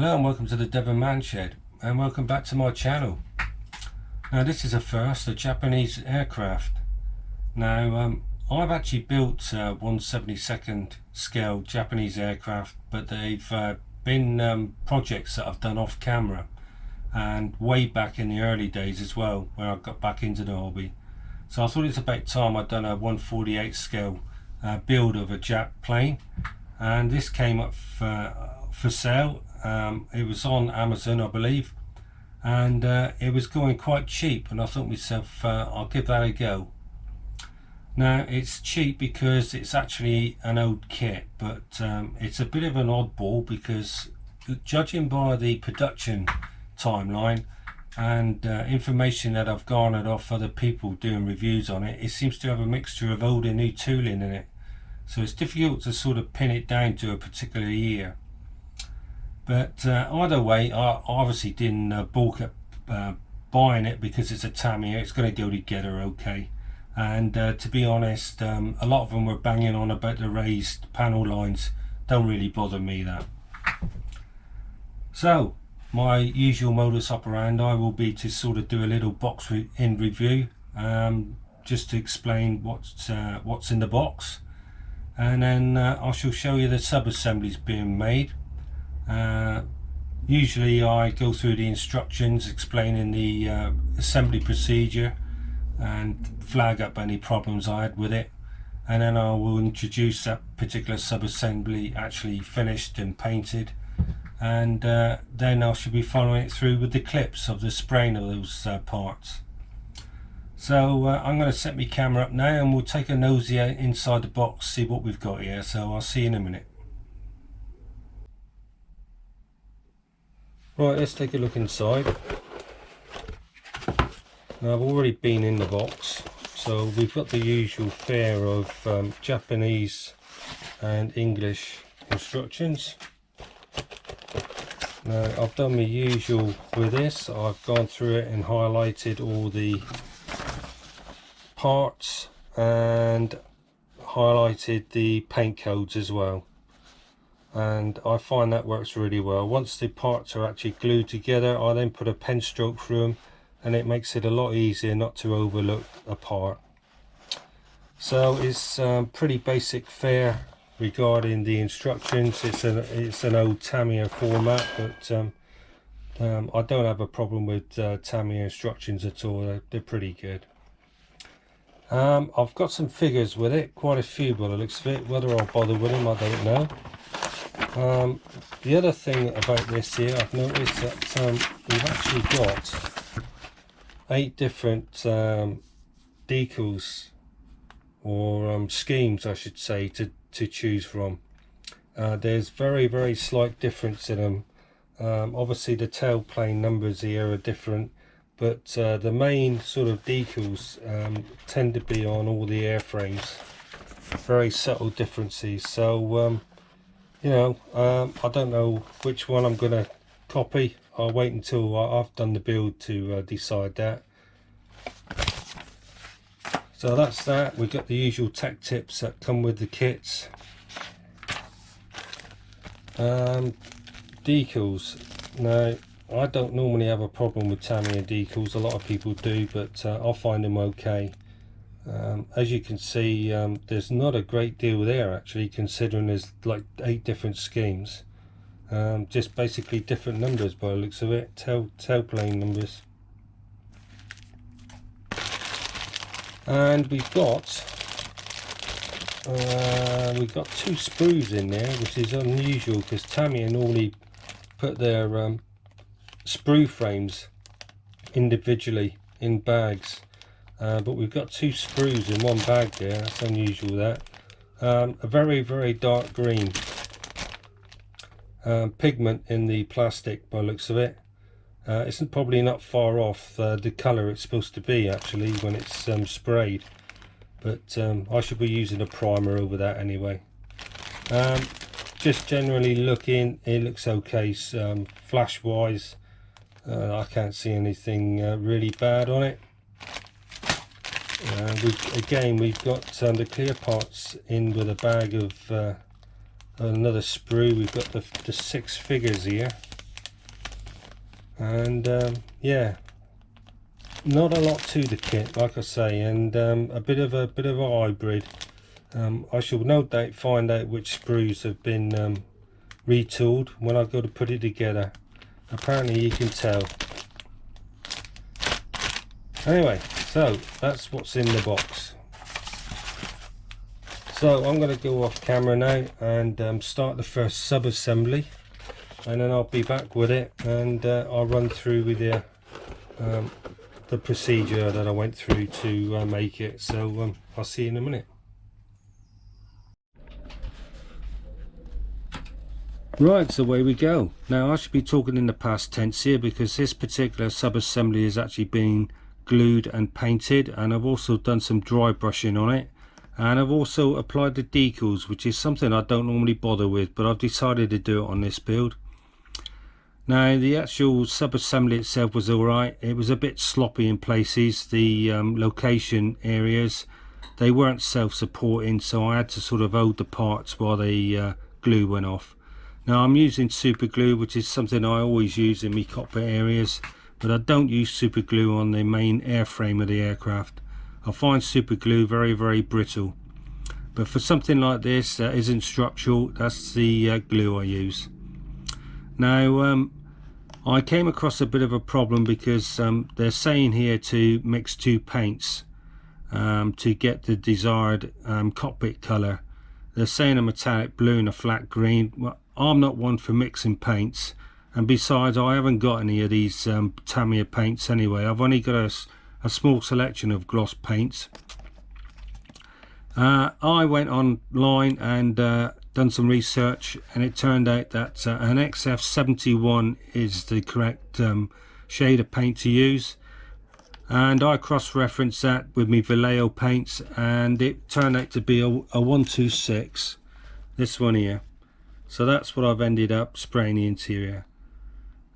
Hello and welcome to the Devon Man Shed, and welcome back to my channel. Now this is a first, a Japanese aircraft. Now I've actually built 1/72nd scale Japanese aircraft, but they've been projects that I've done off camera and way back in the early days as well, where I got back into the hobby. So I thought it's about time I'd done a 1/48 scale build of a Jap plane, and this came up for sale. It was on Amazon, I believe, and it was going quite cheap, and I thought to myself, I'll give that a go. Now it's cheap because it's actually an old kit, but it's a bit of an oddball because judging by the production timeline and information that I've garnered off other people doing reviews on it, it seems to have a mixture of old and new tooling in it, so it's difficult to sort of pin it down to a particular year. But either way, I obviously didn't balk at buying it because it's a Tamiya. It's going to go together okay. And to be honest, a lot of them were banging on about the raised panel lines. Don't really bother me that. So my usual modus operandi will be to sort of do a little box in review, just to explain what's in the box, and then I shall show you the sub-assemblies being made. Usually I go through the instructions explaining the assembly procedure and flag up any problems I had with it, and then I will introduce that particular sub-assembly actually finished and painted, and then I should be following it through with the clips of the spraying of those parts. So I'm going to set my camera up now and we'll take a nosy inside the box, see what we've got here. So I'll see you in a minute. Right, let's take a look inside. Now I've already been in the box, so we've got the usual fare of Japanese and English instructions. Now I've done my usual with this. I've gone through it and highlighted all the parts and highlighted the paint codes as well, and I find that works really well. Once the parts are actually glued together, I then put a pen stroke through them, and it makes it a lot easier not to overlook a part. So it's pretty basic fare regarding the instructions. It's an old Tamiya format, but I don't have a problem with Tamiya instructions at all. They're pretty good. I've got some figures with it, quite a few by the looks of it. Whether I'll bother with them, I don't know. The other thing about this here, I've noticed that we've actually got 8 different decals, or schemes I should say, to choose from. There's very slight difference in them. Obviously the tailplane numbers here are different, but the main sort of decals tend to be on all the airframes. Very subtle differences. So you know, I don't know which one I'm going to copy. I'll wait until I've done the build to decide that. So that's that. We've got the usual tech tips that come with the kits. Decals. Now, I don't normally have a problem with Tamiya decals. A lot of people do, but I find them okay. As you can see, there's not a great deal there actually, considering there's like 8 different schemes. Just basically different numbers by the looks of it, tailplane numbers. And we've got 2 sprues in there, which is unusual because Tamiya normally put their sprue frames individually in bags. But we've got 2 sprues in one bag there. That's unusual. That a very dark green pigment in the plastic by the looks of it. It's probably not far off the colour it's supposed to be actually when it's sprayed, but I should be using a primer over that anyway. Just generally looking, it looks okay. Flash wise, I can't see anything really bad on it. We've got the clear parts in with a bag of another sprue. We've got the 6 figures here. And yeah, not a lot to the kit, like I say, and a bit of a hybrid. I shall no doubt find out which sprues have been retooled when I go to put it together. Apparently you can tell. Anyway, so that's what's in the box. So I'm going to go off camera now and start the first sub assembly, and then I'll be back with it, and I'll run through with you the procedure that I went through to make it. So I'll see you in a minute. Right, so away we go. Now I should be talking in the past tense here, because this particular sub assembly is actually being glued and painted, and I've also done some dry brushing on it, and I've also applied the decals, which is something I don't normally bother with, but I've decided to do it on this build. Now the actual sub assembly itself was alright. It was a bit sloppy in places. The location areas, they weren't self-supporting, so I had to sort of hold the parts while the glue went off. Now I'm using super glue, which is something I always use in my cockpit areas, but I don't use super glue on the main airframe of the aircraft. I find super glue very brittle, but for something like this that isn't structural, that's the glue I use. Now I came across a bit of a problem, because they're saying here to mix two paints to get the desired cockpit colour. They're saying a metallic blue and a flat green. Well, I'm not one for mixing paints, and besides I haven't got any of these Tamiya paints anyway. I've only got a small selection of gloss paints. I went online and done some research, and it turned out that an XF71 is the correct shade of paint to use, and I cross-referenced that with my Vallejo paints, and it turned out to be a 126, this one here. So that's what I've ended up spraying the interior.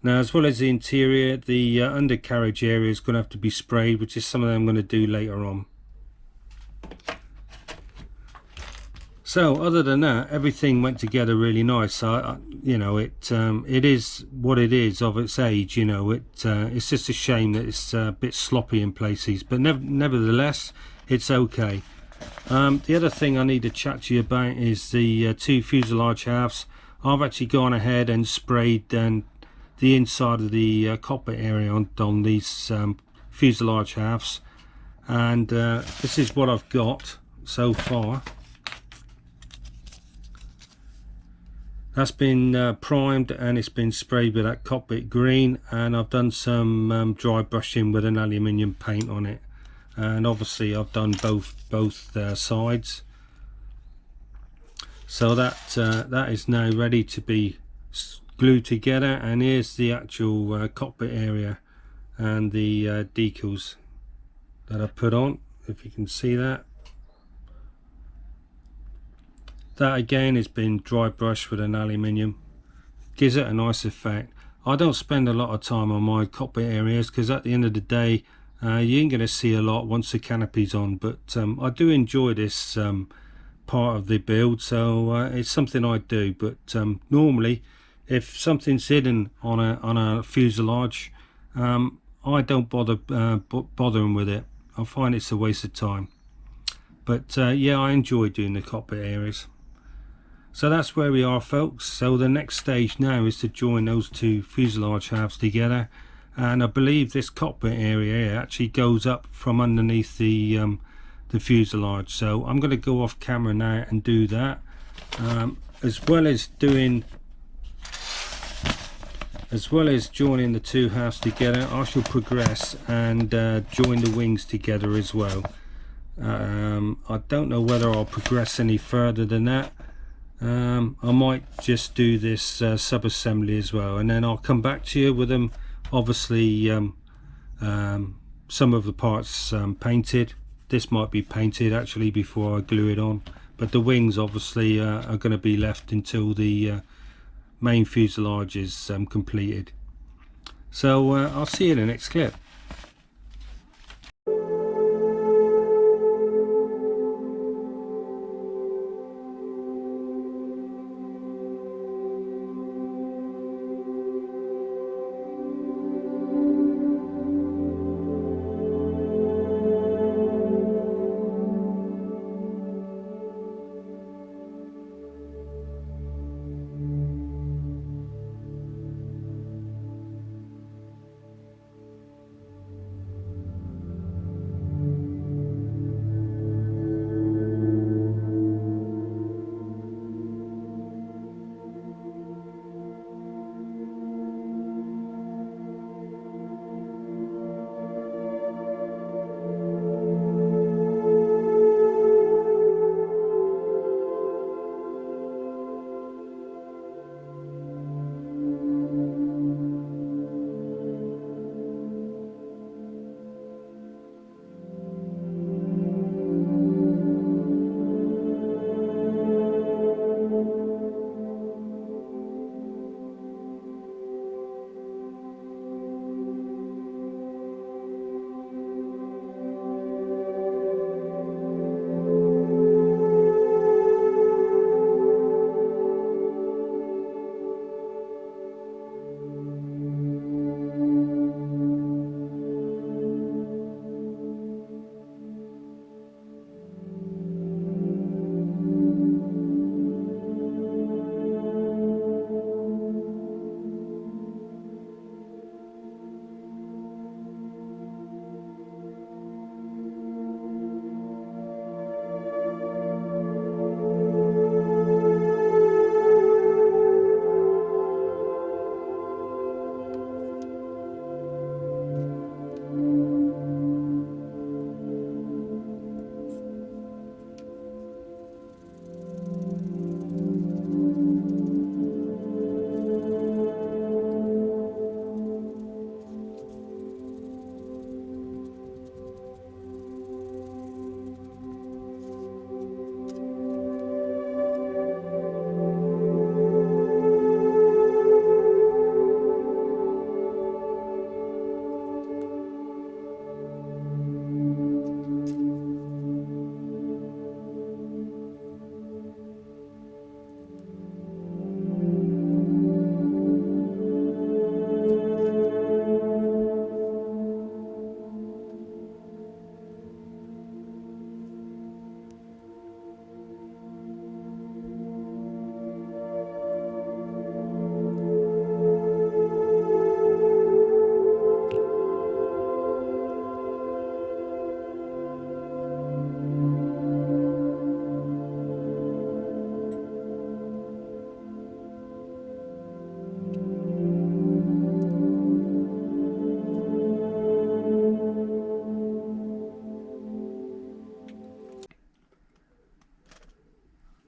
Now, as well as the interior, the undercarriage area is going to have to be sprayed, which is something I'm going to do later on. So other than that, everything went together really nice. You know, it is what it is of its age. You know, it's just a shame that it's a bit sloppy in places, but nevertheless, it's okay. The other thing I need to chat to you about is the two fuselage halves. I've actually gone ahead and sprayed the inside of the cockpit area on these fuselage halves, and this is what I've got so far. That's been primed, and it's been sprayed with that cockpit green, and I've done some dry brushing with an aluminium paint on it, and obviously I've done both sides. So that is now ready to be glued together, and here's the actual cockpit area and the decals that I put on, if you can see that. That again has been dry brushed with an aluminium, gives it a nice effect. I don't spend a lot of time on my cockpit areas, because at the end of the day you ain't going to see a lot once the canopy's on, but I do enjoy this part of the build, so it's something I do. But normally if something's hidden on a fuselage, I don't bother bothering with it. I find it's a waste of time. But yeah, I enjoy doing the cockpit areas. So that's where we are, folks. So the next stage now is to join those two fuselage halves together, and I believe this cockpit area actually goes up from underneath the fuselage. So I'm going to go off camera now and do that, as well as joining the two halves together. I shall progress and join the wings together as well. I don't know whether I'll progress any further than that. I might just do this sub-assembly as well, and then I'll come back to you with them. Obviously some of the parts painted. This might be painted actually before I glue it on, but the wings obviously are going to be left until the main fuselage is completed. So I'll see you in the next clip.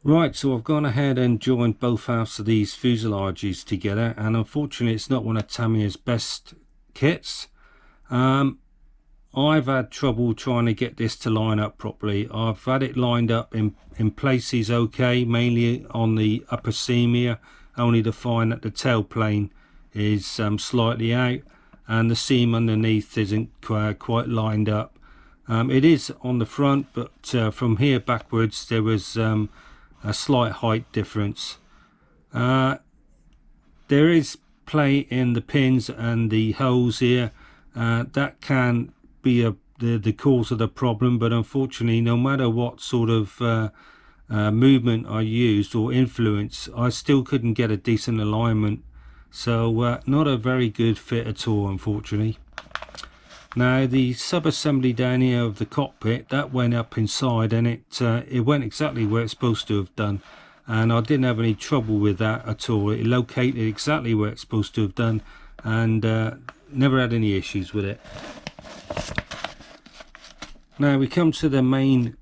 Right, so I've gone ahead and joined both halves of these fuselages together, and unfortunately it's not one of Tamiya's best kits. I've had trouble trying to get this to line up properly. I've had it lined up in places okay, mainly on the upper seam here, only to find that the tail plane is slightly out and the seam underneath isn't quite lined up. It is on the front, but from here backwards there was a slight height difference. There is play in the pins and the holes here. That can be the cause of the problem, but unfortunately no matter what sort of movement I used or influence, I still couldn't get a decent alignment. So not a very good fit at all, unfortunately. Now the sub-assembly down here of the cockpit, that went up inside, and it went exactly where it's supposed to have done, and I didn't have any trouble with that at all. It located exactly where it's supposed to have done, and never had any issues with it. Now we come to the main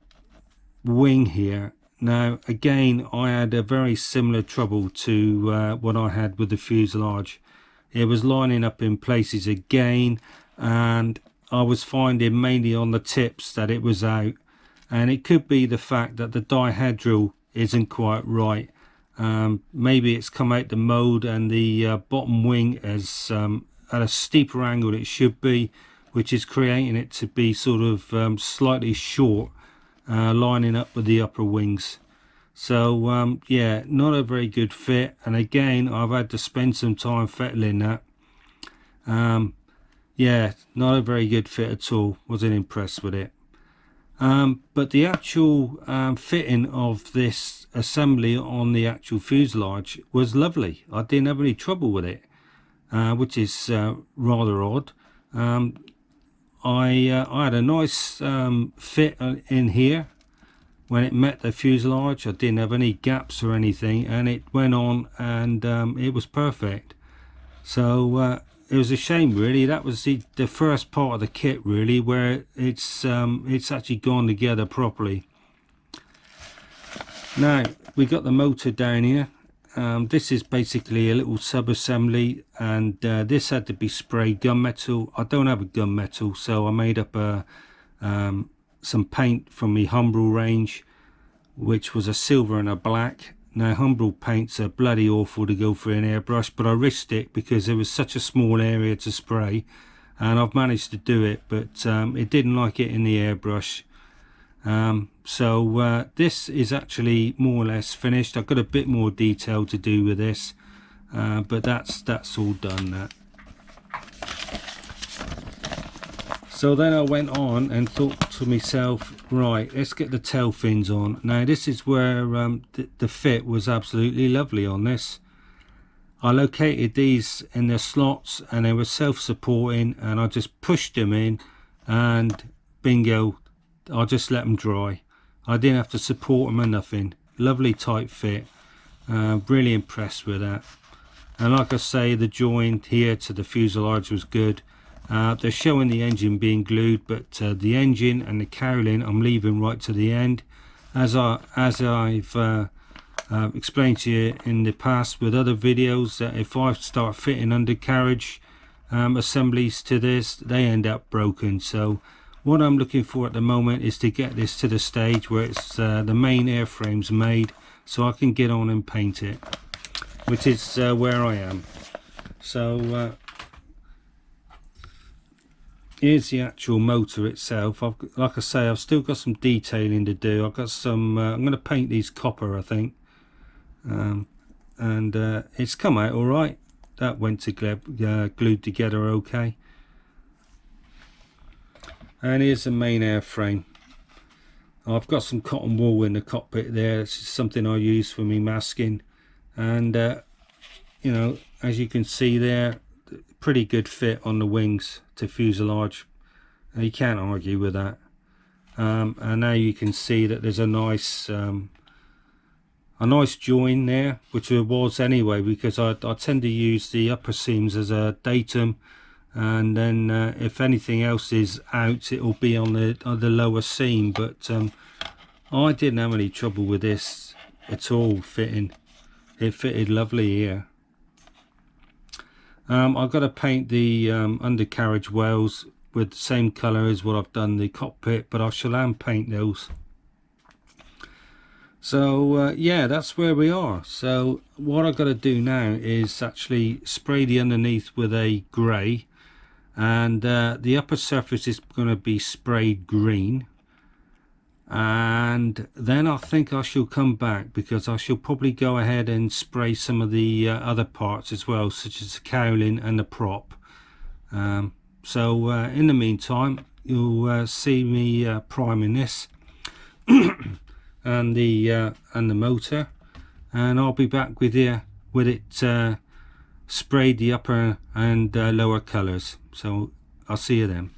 wing here. Now again, I had a very similar trouble to what I had with the fuselage. It was lining up in places again, and I was finding mainly on the tips that it was out, and it could be the fact that the dihedral isn't quite right. Maybe it's come out the mode and the bottom wing is at a steeper angle than it should be, which is creating it to be sort of slightly short, lining up with the upper wings. So yeah, not a very good fit, and again I've had to spend some time fettling that. Yeah, not a very good fit at all. Wasn't impressed with it. But the actual fitting of this assembly on the actual fuselage was lovely. I didn't have any trouble with it, which is rather odd. I had a nice fit in here when it met the fuselage. I didn't have any gaps or anything, and it went on, and it was perfect. So it was a shame, really. That was the first part of the kit, really, where it's actually gone together properly. Now we got the motor down here. This is basically a little sub-assembly, and this had to be sprayed gunmetal. I don't have a gunmetal, so I made up some paint from the Humbrol range, which was a silver and a black. Now Humbrol paints are bloody awful to go for an airbrush, but I risked it because it was such a small area to spray, and I've managed to do it, but it didn't like it in the airbrush. So this is actually more or less finished. I've got a bit more detail to do with this, but that's all done. That. So then I went on and thought to myself, right, let's get the tail fins on. Now this is where the fit was absolutely lovely on this. I located these in their slots, and they were self-supporting, and I just pushed them in, and bingo, I just let them dry. I didn't have to support them or nothing. Lovely tight fit. Really impressed with that. And like I say, the join here to the fuselage was good. They're showing the engine being glued, but the engine and the cowling I'm leaving right to the end. As I've explained to you in the past with other videos, that if I start fitting undercarriage assemblies to this, they end up broken. So what I'm looking for at the moment is to get this to the stage where it's the main airframe's made, so I can get on and paint it, which is where I am. So here's the actual motor itself. Like I say, I've still got some detailing to do. I've got some I'm going to paint these copper, I think, and it's come out all right. That went to glued together okay. And here's the main airframe. I've got some cotton wool in the cockpit there. This is something I use for me masking, and you know, as you can see there, pretty good fit on the wings to fuselage. You can't argue with that. And now you can see that there's a nice join there, which there was anyway, because I tend to use the upper seams as a datum, and then if anything else is out, it will be on the lower seam. But I didn't have any trouble with this. at all fitting. It fitted lovely here. I've got to paint the undercarriage wales with the same colour as what I've done the cockpit, but I shall hand paint those. So yeah, that's where we are. So what I've got to do now is actually spray the underneath with a grey, and the upper surface is going to be sprayed green. And then I think I shall come back, because I shall probably go ahead and spray some of the other parts as well, such as the cowling and the prop. So in the meantime, you'll see me priming this and the motor, and I'll be back with you with it sprayed the upper and lower colours. So I'll see you then.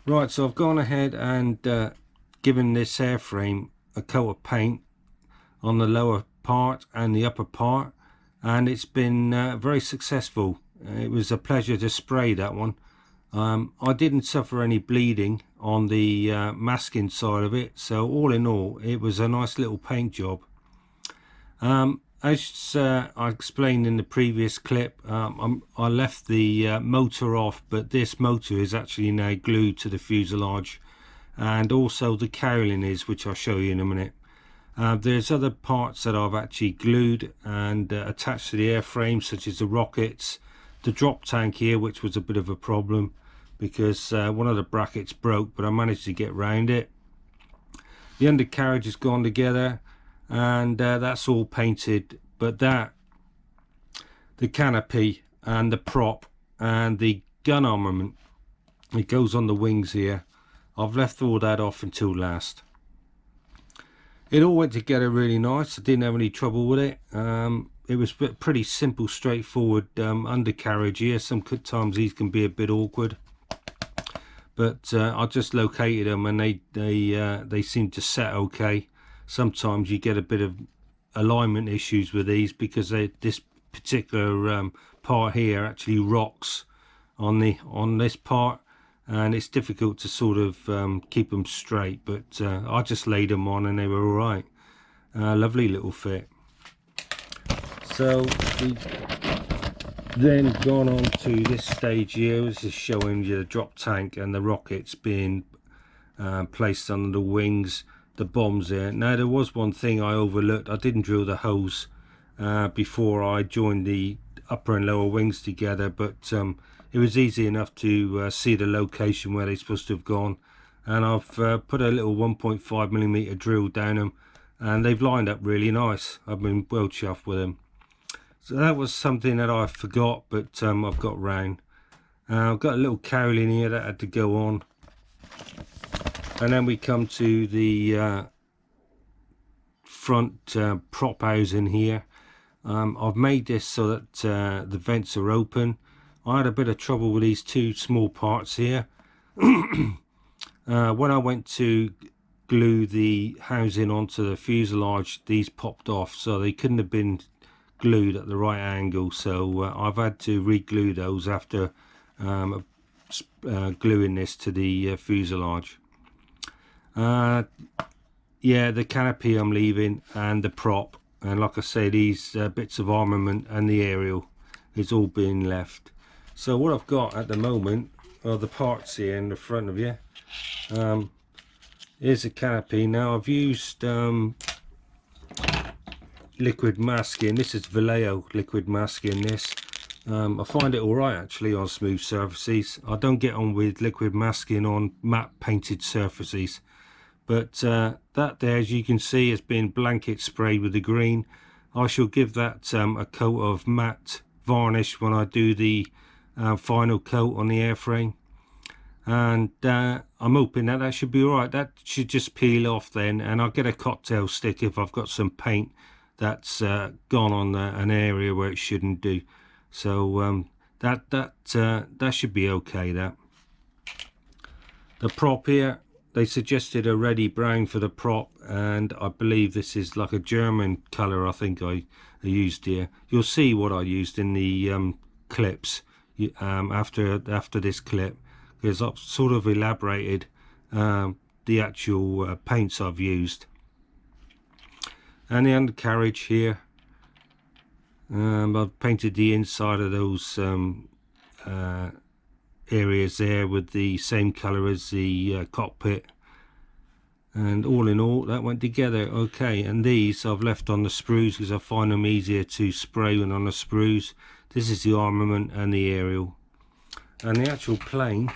Right, so I've gone ahead and given this airframe a coat of paint on the lower part and the upper part, and it's been very successful. It was a pleasure to spray that one. I didn't suffer any bleeding on the masking side of it, so all in all it was a nice little paint job. As I explained in the previous clip, I left the motor off, but this motor is actually now glued to the fuselage, and also the cowling is, which I'll show you in a minute. There's other parts that I've actually glued and attached to the airframe, such as the rockets, the drop tank here, which was a bit of a problem because one of the brackets broke, but I managed to get round it. The undercarriage has gone together, and that's all painted, but the canopy and the prop and the gun armament, it goes on the wings here, I've left all that off until last. It all went together really nice. I didn't have any trouble with it. It was pretty simple, straightforward undercarriage here. Sometimes these can be a bit awkward, but I just located them, and they seem to set okay. Sometimes you get a bit of alignment issues with these because this particular part here actually rocks on this part, and it's difficult to sort of keep them straight, but I just laid them on and they were all right. Lovely little fit. So we've then gone on to this stage here. This is showing you the drop tank and the rockets being placed under the wings, the bombs there. Now there was one thing I overlooked. I didn't drill the holes before I joined the upper and lower wings together, but it was easy enough to see the location where they're supposed to have gone, and I've put a little 1.5mm drill down them, and they've lined up really nice. I've been well chuffed with them. So that was something that I forgot, but I've got round. I've got a little cowling here that had to go on, and then we come to the front prop housing here. I've made this so that the vents are open. I had a bit of trouble with these two small parts here. When I went to glue the housing onto the fuselage, these popped off, so they couldn't have been glued at the right angle, so I've had to re-glue those after gluing this to the fuselage. Yeah, the canopy I'm leaving, and the prop, and like I say, these bits of armament and the aerial is all being left. So what I've got at the moment are the parts here in the front of you. Here's the canopy. Now I've used liquid masking. This is Vallejo liquid masking. This I find it alright actually on smooth surfaces. I don't get on with liquid masking on matte painted surfaces, but that there, as you can see, has been blanket sprayed with the green. I shall give that a coat of matte varnish when I do the final coat on the airframe, and I'm hoping that that should be alright. That should just peel off then, and I'll get a cocktail stick if I've got some paint that's gone on an area where it shouldn't do. So that should be okay. That the prop here, they suggested a reddy brown for the prop, and I believe this is like a German colour. I think I used here. You'll see what I used in the clips after this clip, because I've sort of elaborated the actual paints I've used. And the undercarriage here, I've painted the inside of those areas there with the same colour as the cockpit, and all in all that went together okay. And these I've left on the sprues because I find them easier to spray when on the sprues. This is the armament and the aerial, and the actual plane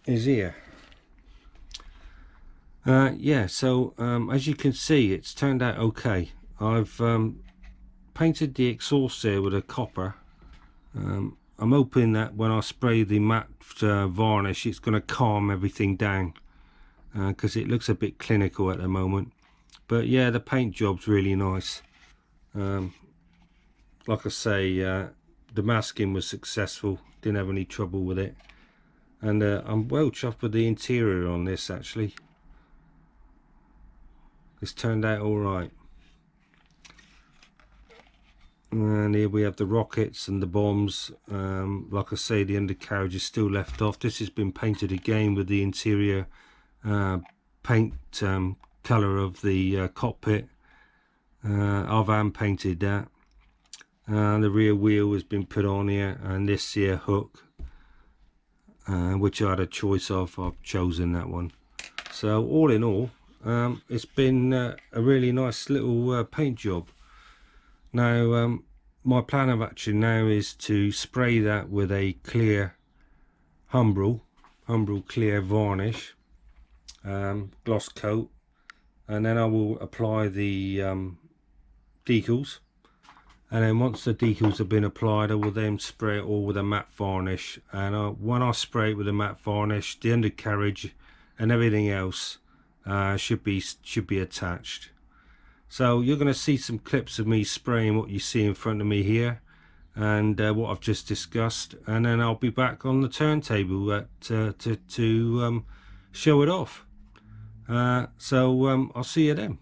is here. Yeah, so as you can see, it's turned out okay. I've painted the exhaust there with a copper. I'm hoping that when I spray the matte varnish, it's going to calm everything down, because it looks a bit clinical at the moment. But yeah, the paint job's really nice. Like I say, the masking was successful, didn't have any trouble with it, and I'm well chuffed with the interior on this actually. It's turned out alright. And here we have the rockets and the bombs. Like I say, the undercarriage is still left off. This has been painted again with the interior paint colour of the cockpit. I've hand painted that. The rear wheel has been put on here, and this here hook, which I had a choice of, I've chosen that one. So all in all, it's been a really nice little paint job. Now my plan of action now is to spray that with a clear Humbrol clear varnish, gloss coat, and then I will apply the decals, and then once the decals have been applied, I will then spray it all with a matte varnish. And when I spray it with a matte varnish, the undercarriage and everything else should be attached. So you're going to see some clips of me spraying what you see in front of me here, and what I've just discussed, and then I'll be back on the turntable to show it off. So I'll see you then.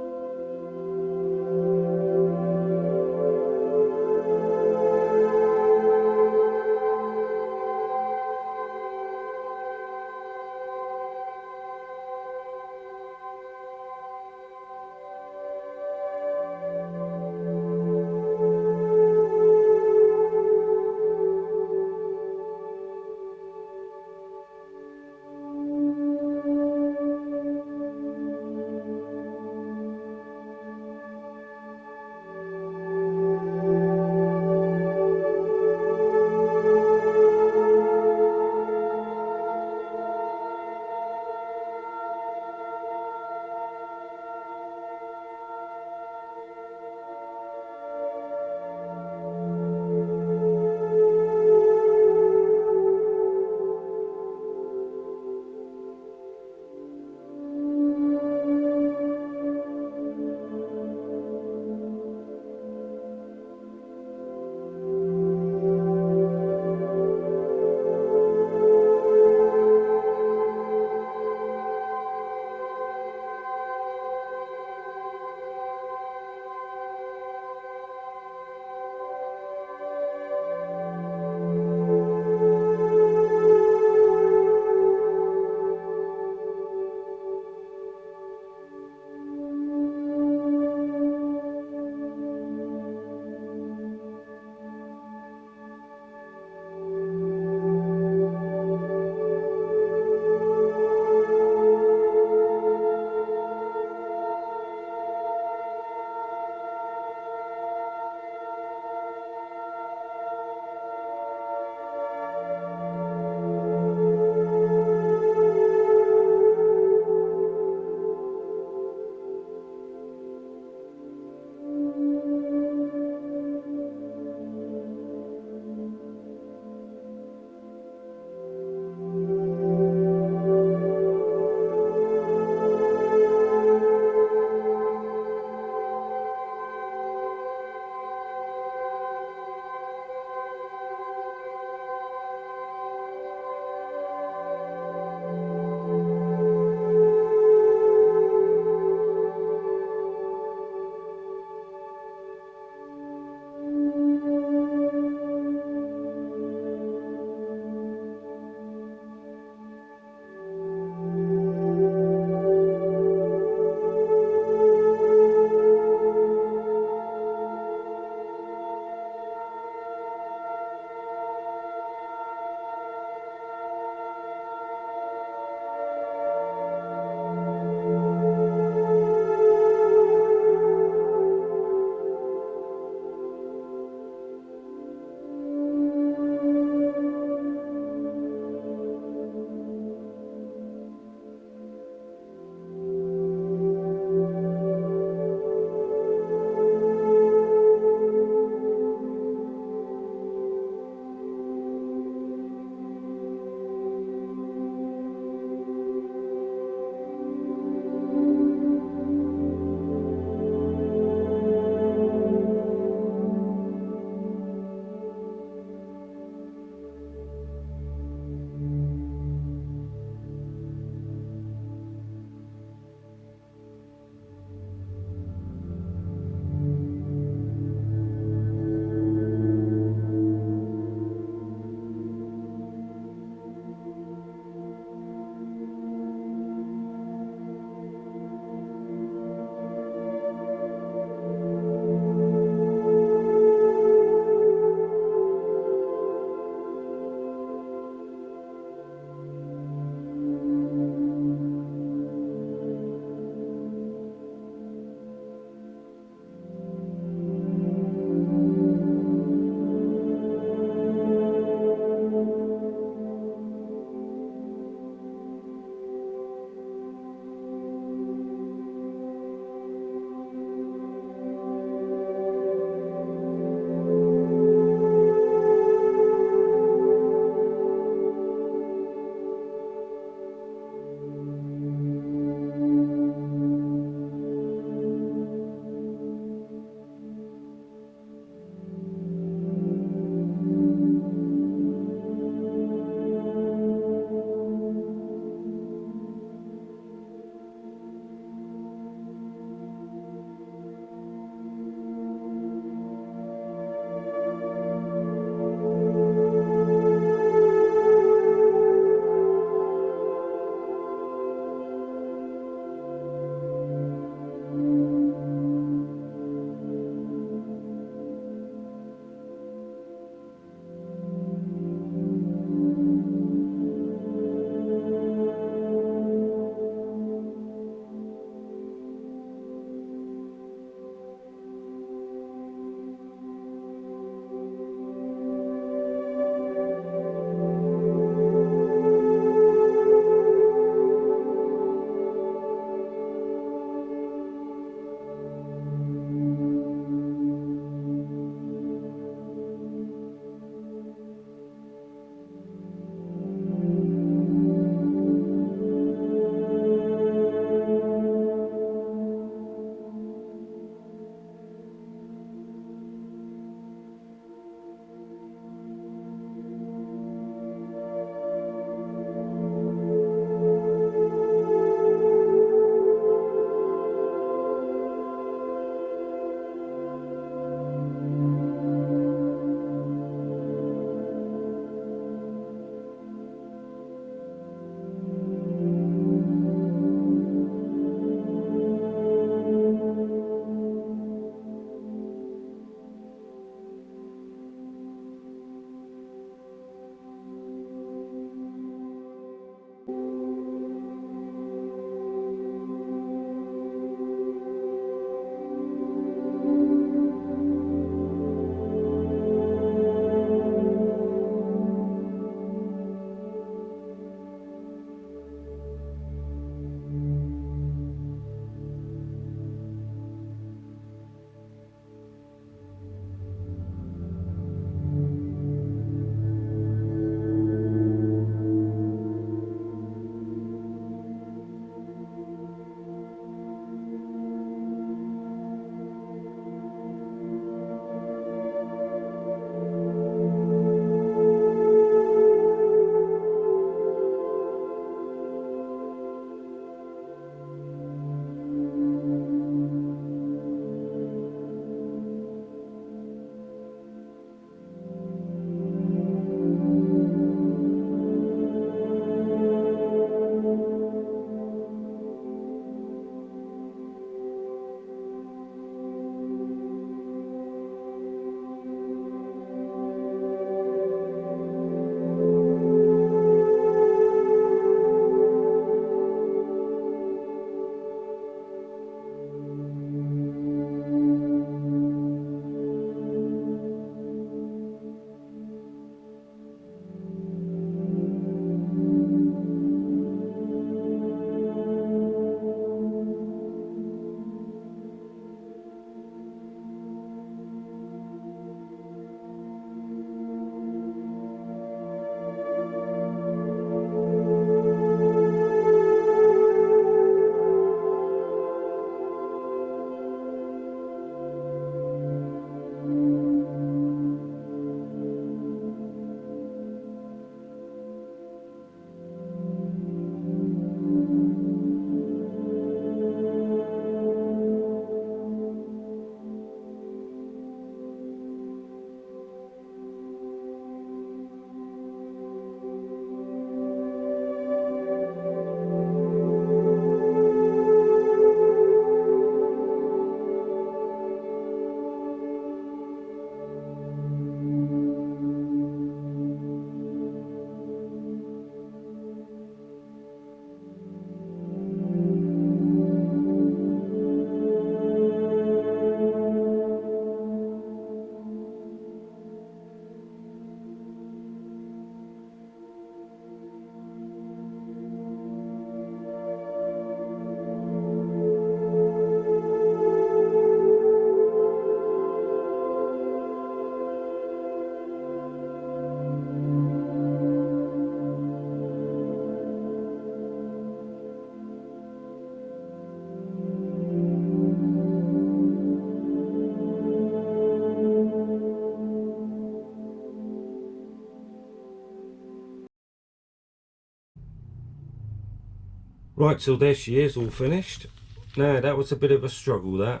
Right, so there she is, all finished. Now that was a bit of a struggle.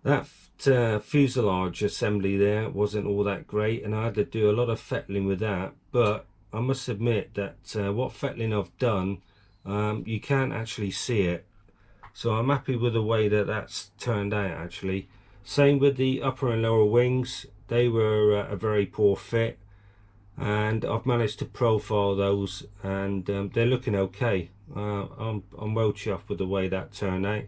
That fuselage assembly there wasn't all that great, and I had to do a lot of fettling with that. But I must admit that what fettling I've done, you can't actually see it. So I'm happy with the way that that's turned out actually. Same with the upper and lower wings. They were a very poor fit, and I've managed to profile those, and they're looking okay. I'm well chuffed with the way that turned out.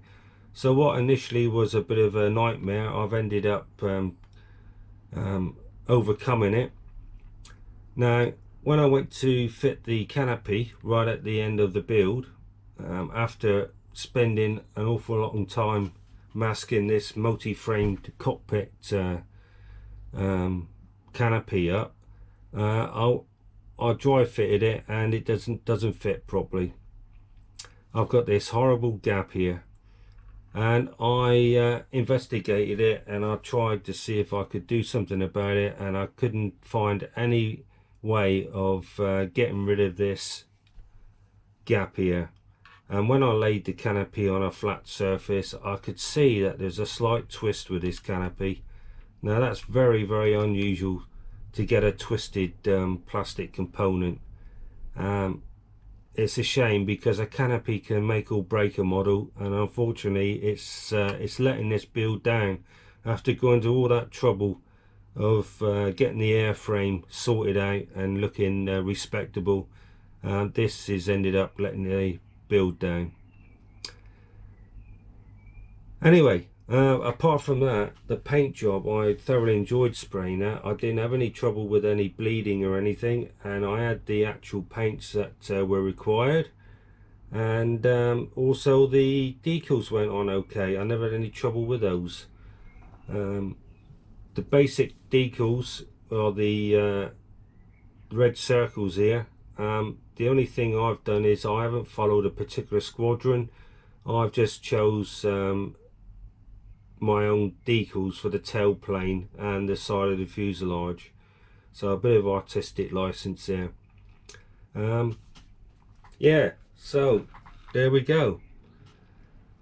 So what initially was a bit of a nightmare, I've ended up overcoming it. Now when I went to fit the canopy right at the end of the build, after spending an awful lot of time masking this multi-framed cockpit canopy up, I dry fitted it, and it doesn't fit properly. I've got this horrible gap here, and I investigated it, and I tried to see if I could do something about it, and I couldn't find any way of getting rid of this gap here. And when I laid the canopy on a flat surface, I could see that there's a slight twist with this canopy. Now that's very, very unusual to get a twisted plastic component. It's a shame, because a canopy can make or break a model, and unfortunately it's letting this build down. After going to all that trouble of getting the airframe sorted out and looking respectable, this has ended up letting the build down. Anyway, apart from that, the paint job, I thoroughly enjoyed spraying that. I didn't have any trouble with any bleeding or anything, and I had the actual paints that were required, and also the decals went on okay. I never had any trouble with those. The basic decals are the red circles here. The only thing I've done is I haven't followed a particular squadron. I've just chose my own decals for the tailplane and the side of the fuselage. So a bit of artistic license there. Yeah, so there we go.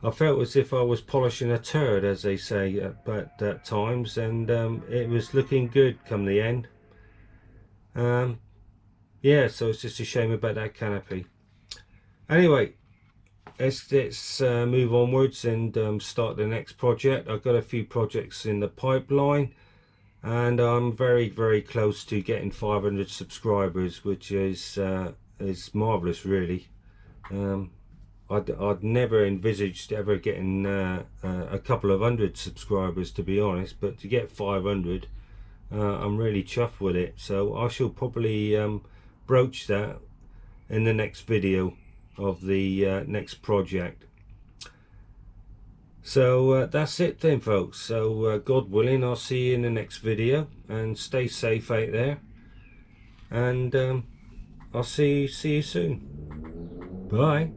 I felt as if I was polishing a turd, as they say at times, and it was looking good come the end. Yeah, so it's just a shame about that canopy. Anyway, let's move onwards and start the next project. I've got a few projects in the pipeline, and I'm very, very close to getting 500 subscribers, which is marvelous, really. I'd never envisaged ever getting a couple of hundred subscribers, to be honest, but to get 500, I'm really chuffed with it. So I shall probably broach that in the next video of the next project. So that's it then, folks. So God willing, I'll see you in the next video, and stay safe out there, and I'll see you soon. Bye.